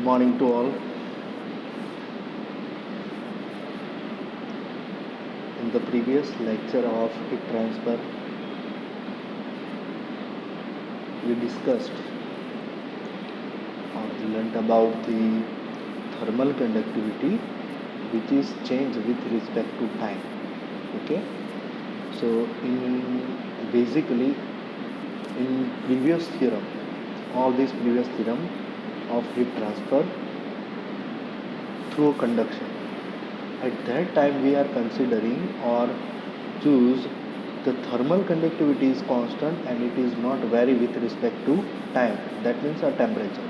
morning to all. In the previous lecture of heat transfer, we discussed or learnt about the thermal conductivity which is changed with respect to time. Okay, so basically in previous theorem, all these previous theorem of heat transfer through conduction, at that time we are considering or choose the thermal conductivity is constant and it is not vary with respect to time, that means a temperature.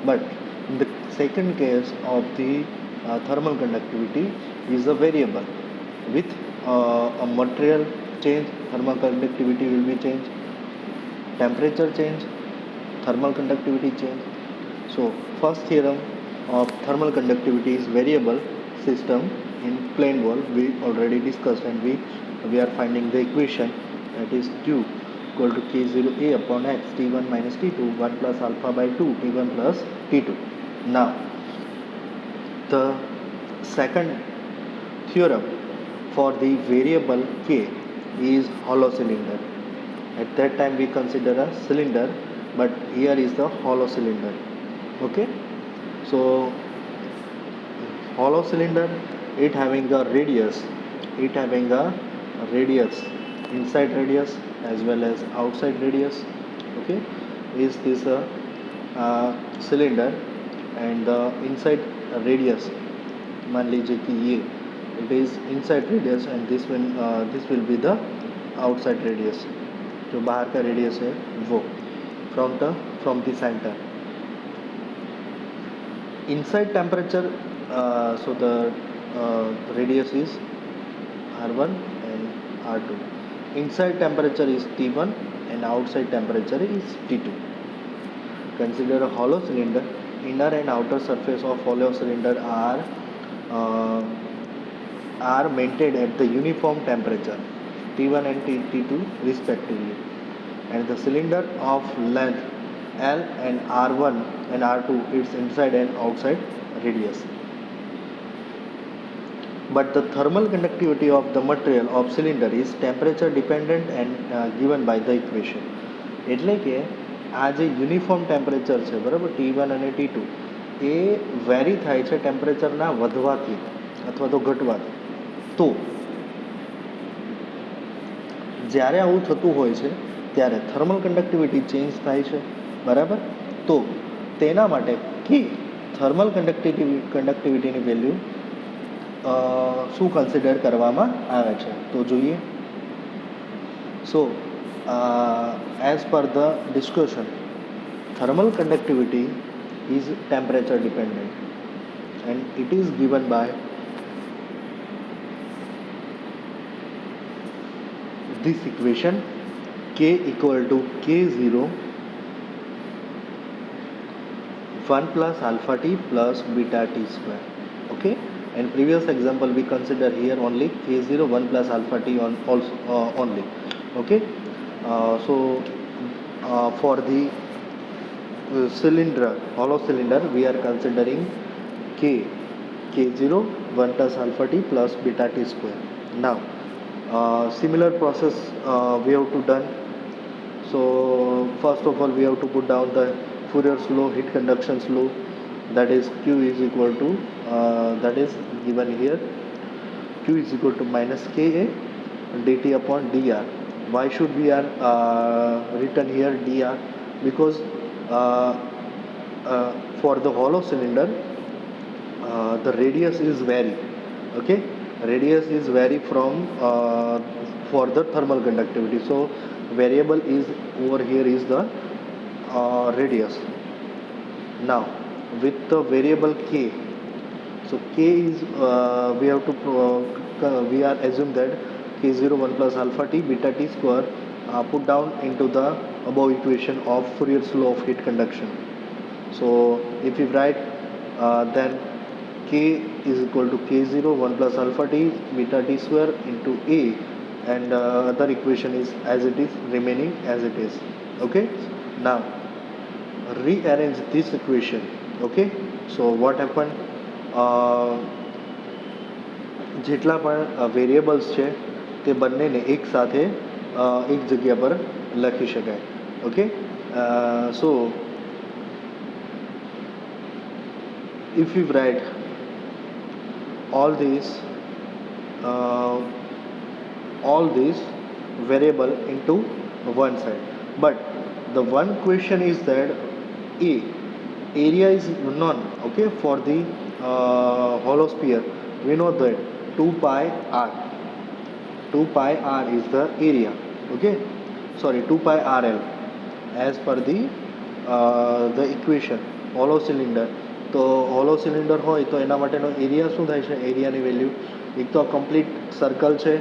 But in the second case of the thermal conductivity is a variable with a material change, thermal conductivity will be changed, temperature change, thermal conductivity change. So first theorem of thermal conductivity is variable system in plane wall we already discussed, and we are finding the equation, that is Q equal to K0A upon X T1 minus T2 1 plus alpha by 2 T1 plus T2. Now the second theorem for the variable K is hollow cylinder. At that time we consider a cylinder, but here is the hollow cylinder. Okay, so hollow cylinder, it having a radius, inside radius as well as outside radius. Okay, is this a cylinder and the inside radius, मान लीजिए कि ये it is inside radius and this will be the outside radius, जो बाहर का radius है वो from the center. Inside temperature, so the radius is R1 and R2. Inside temperature is T1 and outside temperature is T2. Consider a hollow cylinder. Inner and outer surface of hollow cylinder are maintained at the uniform temperature T1 and T2 respectively, and the cylinder of length L and R1 and R2 its inside and outside radius. But the thermal conductivity of the material of cylinder is temperature dependent and given by the equation. એટલે કે આ જે uniform temperature છે બરાબર, T1 અને T2 એ very થાય છે ટેમ્પરેચરના વધવાથી અથવા તો ઘટવાથી. તો જ્યારે આવું થતું હોય છે ત્યારે થર્મલ કંડક્ટિવિટી ચેન્જ થાય છે બરાબર. તો તેના માટે કે થર્મલ કંડક્ટિવિટીની વેલ્યુ શું કન્સિડર કરવામાં આવે છે તો જોઈએ. સો as per the discussion, thermal conductivity is temperature dependent and it is given by this equation, K equal to K0 1 plus alpha t plus beta t square. Okay, and previous example we consider here only K0 1 plus alpha t only. Okay, so for the cylinder, hollow cylinder, we are considering K0 1 plus alpha t plus beta t square. Now similar process we have to done. So first of all we have to put down the Fourier's law, heat conduction law, that is Q is equal to that is given here, Q is equal to minus Ka dt upon dr. Why should we are written here dr? Because for the hollow cylinder the radius is vary. Okay, radius is vary from for the thermal conductivity. So variable is over here is the radius. Now with the variable K, so K is we have to we are assume that K0 1 plus alpha t beta t square put down into the above equation of Fourier's law of heat conduction. So if we write then K is equal to K0 1 plus alpha t beta t square into A, and other equation is as it is remaining as it is. Okay, now rearrange this equation. Okay, so what happen, જેટલા પણ variables છે તે બંનેને એકસાથે એક જગ્યા પર લખી શકાય. Okay, so if we write uh, all these variable into one side, but the one question is that a area is none. Okay, for the hollow sphere we know that 2 pi r 2 pi r is the area. Okay, sorry, 2 pi rl as per the equation hollow cylinder. તો hollow cylinder હોય તો એના માટેનો area શું થાય છે? એરિયાની value એક તો કમ્પ્લીટ સર્કલ છે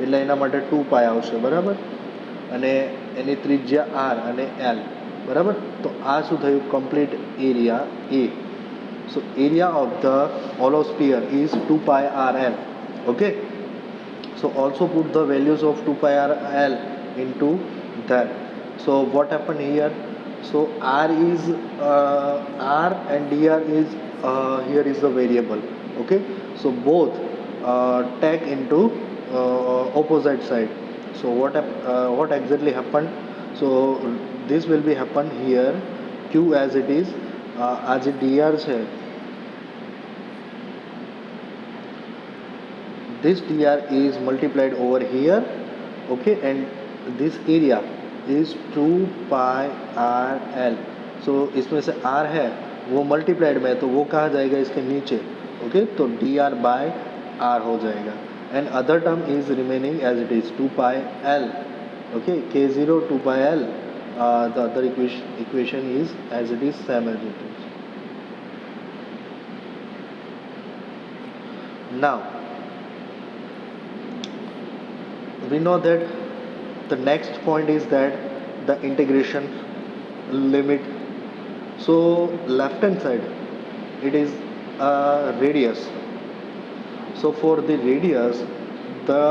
એટલે એના માટે 2 પાય આવશે, બરાબર, અને એની ત્રિજ્યા આર અને એલ, બરાબર. તો આ શું થયું? કમ્પ્લીટ એરિયા એ. So area of the hollow sphere is 2 pi r l. Okay, so also put the values of 2 pi r l into that. So what happened here? So r is r and dr is here is the variable. Okay, so both take into opposite side. So what exactly happened? So this will be happen here, q as it is, as a dr છે, this dr is multiplied over here. Okay, and this area is 2 pi r l. so इसमें से r है वो multiplied में, तो वो कहाँ जाएगा? इसके नीचे. ओके, तो dr बाय r हो जाएगा. And other term is remaining as it is 2 pi l. Okay, k0 2 pi l. The other equation is as it is, same as it is. Now we know that the next point is that the integration limit. So left hand side it is a radius. So for the radius the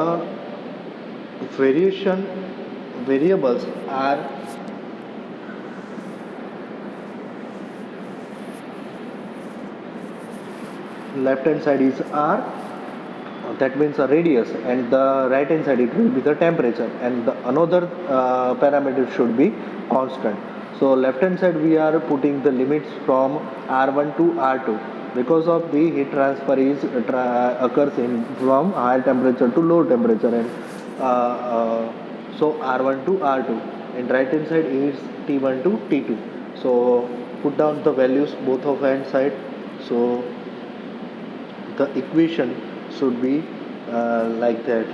variables are left hand side is r, that means a radius, and the right hand side it will be the temperature, and the another parameter should be constant. So left hand side we are putting the limits from r1 to r2 because of the heat transfer is occurs in from higher temperature to low temperature, and so r1 to r2, and right hand side is t1 to t2. So put down the values both of hand side. So the equation should be like that.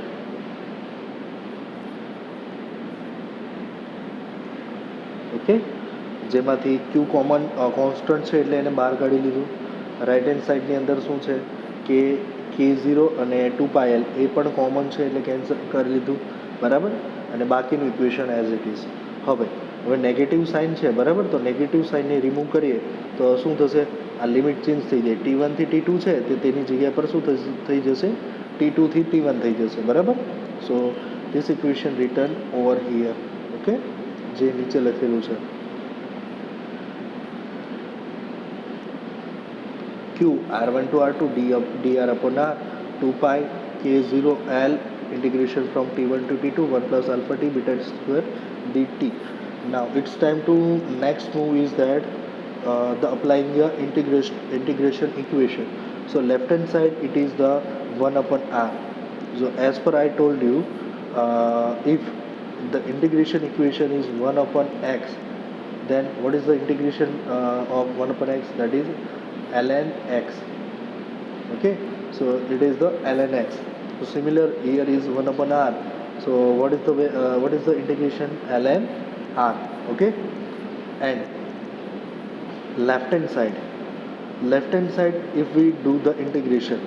Okay, જેમાંથી ક્યુ common constant છે એટલે એને બહાર કાઢી લીધું. Right hand સાઈડની અંદર શું છે કે k0 અને 2 pi l એ પણ કોમન છે એટલે કેન્સલ કરી લીધું, બરાબર, અને બાકીનું ઇક્વેશન એઝ ઇટ ઇઝ. હવે નેગેટિવ સાઇન છે, બરાબર, તો નેગેટિવ સાઇનને રિમૂવ કરીએ તો શું થશે? આ લિમિટ ચેન્જ થઈ જાય. t1 થી t2 છે તે તેની જગ્યા પર શું થઈ જશે? t2 થી t1 થઈ જશે, બરાબર. So this equation return over here. Okay, જે નીચે લખેલું છે q r1 to r2 dr upon r 2 pi k0 l integration from t1 to t2 1 plus alpha t beta square dt. Now it's time to next move is that the applying the integration equation. So left hand side it is the 1 upon r. So as per I told you, if the integration equation is 1 upon x, then what is the integration of 1 upon x? That is ln x. Okay, so it is the ln x. So similar here is 1 upon r. So what is the integration? ln r. Okay, and left hand side if we do the integration,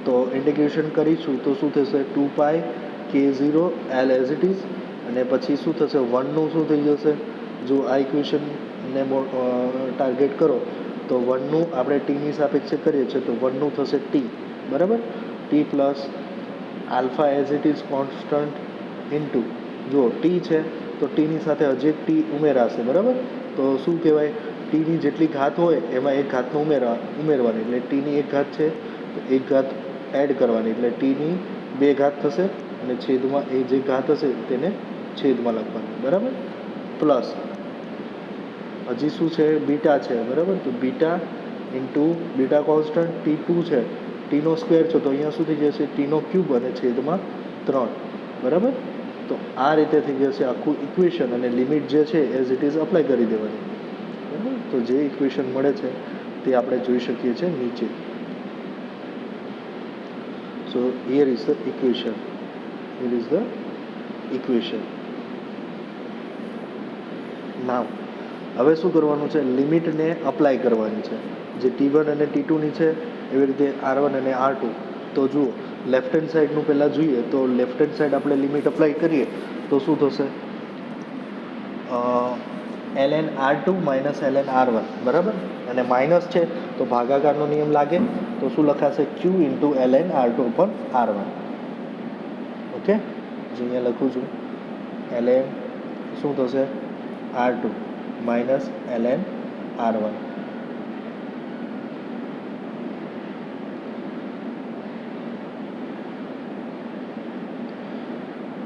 તો integration કરીશું તો શું થશે? 2 પાઈ k0 l as it is, અને પછી શું થશે? 1નું શું થઈ જશે? જો આ ઇક્વેશનને ટાર્ગેટ કરો તો 1નું આપણે ટીની સાપેક્ષે કરીએ છીએ તો 1નું થશે ટી, બરાબર, T plus alpha as it is constant into, જો ટી છે તો ટીની સાથે હજી એક ટી ઉમેરાશે, બરાબર. તો શું કહેવાય, ટીની જેટલી ઘાત હોય એમાં એક ઘાતનું ઉમેરવાની, એટલે ટીની એક ઘાત છે તો એક ઘાત એડ કરવાની, એટલે ટીની બે ઘાત થશે અને છેદમાં એ જે ઘાત હશે તેને છેદમાં લખવાની, બરાબર. પ્લસ હજી શું છે, બીટા છે, બરાબર. તો beta into beta constant T2 છે, ટીનો સ્ક્વેર છે તો અહીંયા શું થઈ જશે, ટીનો ક્યુબ અને છેદમાં 3, બરાબર. તો આ રીતે થઈ જશે આખું ઇક્વેશન, અને લિમિટ જે છે એઝ ઇટ ઇઝ અપ્લાય કરી દેવાની, બરાબર. તો જે ઇક્વેશન મળે છે તે આપણે જોઈ શકીએ છીએ નીચે. So here is the equation, here is the equation. Now હવે શું કરવાનું છે, લિમિટને અપ્લાય કરવાની છે, જે T1 અને T2ની છે એવી રીતે R1 અને R2. તો જુઓ, લેફ્ટ હેન્ડ સાઈડનું પહેલાં જોઈએ તો લેફ્ટ હેન્ડ સાઈડ આપણે લિમિટ અપ્લાય કરીએ તો શું થશે, ln R2 minus ln R1, બરાબર. અને માઇનસ છે તો ભાગાકારનો નિયમ લાગે તો શું લખાશે, Q into ln R2 upon R1. Okay, જે અહીંયા લખું છું, ln શું થશે, R2 minus ln R1.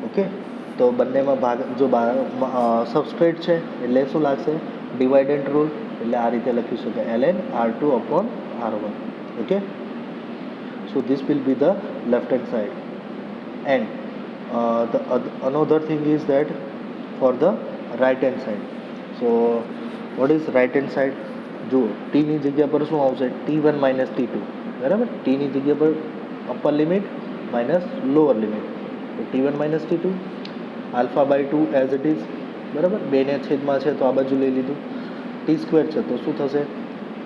Okay, તો બંનેમાં ભાગ જો સબસ્ટ્રેટ છે એટલે શું લાગશે, ડિવાઇડન્ટ રૂલ, એટલે આ રીતે લખી શકાય ln R2 upon R1. Okay, so this will be the left hand side. And the another thing is that for the right hand side. So what is right hand side, જુઓ ટીની જગ્યા પર શું આવશે, T1 માઇનસ T2, બરાબર. ટીની જગ્યા પર upper limit minus lower limit, તો T1 minus T2 alpha by 2 as it is, બરાબર. બેને છેદમાં છે તો આ બાજુ લઈ લીધું. ટી સ્ક્વેર છે તો શું થશે,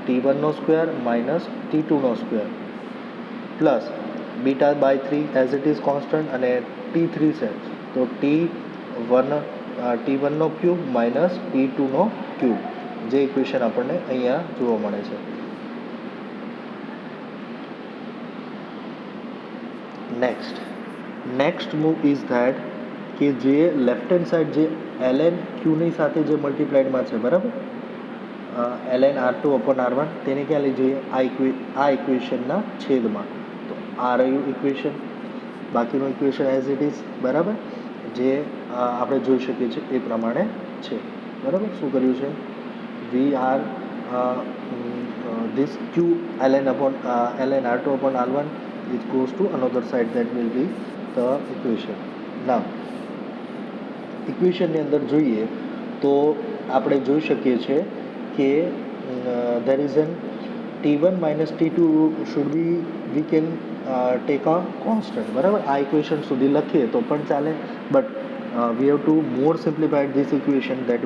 T1નો સ્ક્વેર માઇનસ T2નો square plus beta by 3 as it is constant, અને T3 છે તો T1નો ક્યુબ માઇનસ T2નો ક્યુબ, જે ઇક્વેશન આપણને અહીંયા જોવા મળે છે. નેક્સ્ટ મૂવ ઇઝ ધેટ કે જે લેફ્ટ હેન્ડ સાઈડ જે ln ક્યુની સાથે જે મલ્ટીપ્લાઇડમાં છે, બરાબર, ln R2 upon R1, તેને ક્યાં લઈ જઈએ, આ ઇક્વેશનના છેદમાં. તો આ રહ્યું ઇક્વેશન, બાકીનું ઇક્વેશન એઝ ઇટ ઇઝ, બરાબર, જે આપણે જોઈ શકીએ છીએ એ પ્રમાણે છે, બરાબર. શું કર્યું છે, we are this q ln R2 upon R1 it goes to another side, that will be the equation. Now ઇક્વેશનની અંદર જોઈએ તો આપણે જોઈ શકીએ છીએ કે there is an T1 minus T2 should be, we can take a constant, બરાબર. આ ઇક્વેશન સુધી લખીએ તો પણ ચાલે, but we have to more simplify this equation, that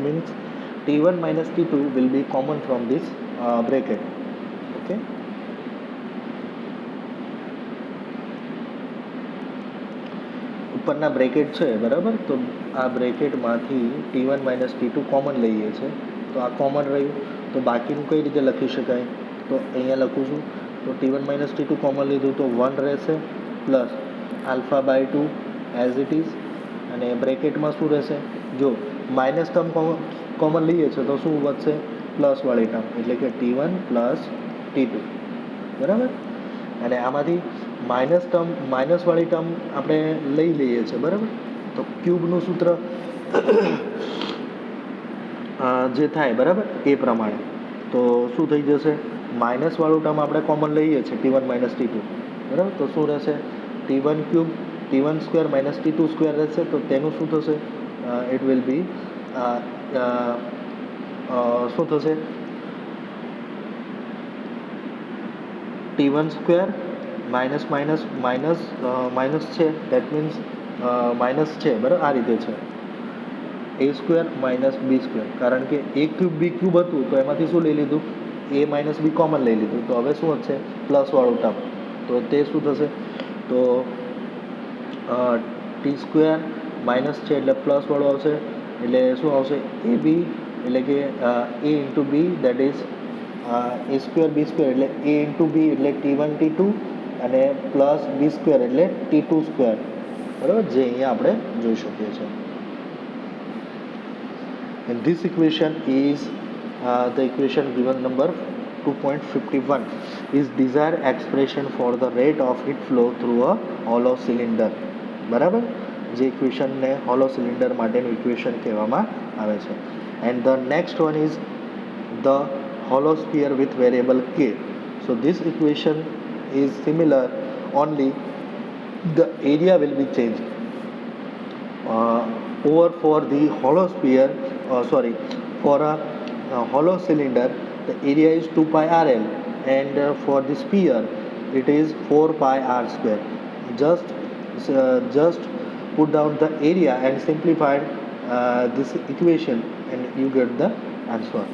means T1 minus T2 will be common from this bracket. Okay, ઉપરના bracket છે, બરાબર. તો આ બ્રેકેટમાંથી T1 માઇનસ T2 કોમન લઈએ છે તો આ કોમન રહ્યું, તો બાકીનું કઈ રીતે લખી શકાય, તો અહીંયા લખું છું, તો T1 માઇનસ T2 કોમન લીધું તો 1 રહેશે plus alpha by 2 as it is, અને બ્રેકેટમાં શું રહેશે, જો માઇનસ ટર્મ કોમન લઈએ છે તો શું વધશે, પ્લસવાળી ટર્મ, એટલે કે T1 પ્લસ T2, બરાબર. અને આમાંથી માઇનસવાળી ટર્મ આપણે લઈ લઈએ છીએ, બરાબર. તો ક્યુબનું સૂત્ર જે થાય, બરાબર, એ પ્રમાણે તો શું થઈ જશે, માઇનસવાળું ટર્મ આપણે કોમન લઈએ છીએ T1 માઇનસ T2, બરાબર. તો શું રહેશે, T1 cube T1 square minus T2 square રહેશે, તો તેનું શું થશે, ઇટ વિલ બી શું થશે, T1 સ્ક્વેર માઇનસ છે, દેટ મીન્સ માઇનસ છે, બરાબર. આ રીતે છે a square minus b square, કારણ કે a ક્યુબ બી ક્યુબ હતું તો એમાંથી શું લઈ લીધું, a માઇનસ બી કોમન લઈ લીધું, તો હવે શું હશે, પ્લસવાળું ટર્મ, તો તે શું થશે, તો ટી સ્ક્વેર માઇનસ છે એટલે પ્લસવાળું આવશે, એટલે શું આવશે, એ બી, એટલે કે a into b, that is a square b square, એટલે a ઇન્ટુ બી એટલે T1 T2 અને પ્લસ બી સ્ક્વેર એટલે T2 સ્ક્વેર, બરાબર, જે અહીંયા આપણે જોઈ શકીએ છીએ. and this equation is the equation given number 2.51 is desired expression for the rate of heat flow through a hollow cylinder. બરાબર, જે ઇક્વેશનને હોલો સિલિન્ડર માટેનું ઇક્વેશન કહેવામાં આવે છે. And the next one is the hollow sphere with variable k. So this equation is similar, only the area will be changed. Over for the hollow sphere, for a hollow cylinder, the area is 2 pi rl, and for the sphere it is 4 pi r square. Just put down the area and simplify this equation and you get the answer.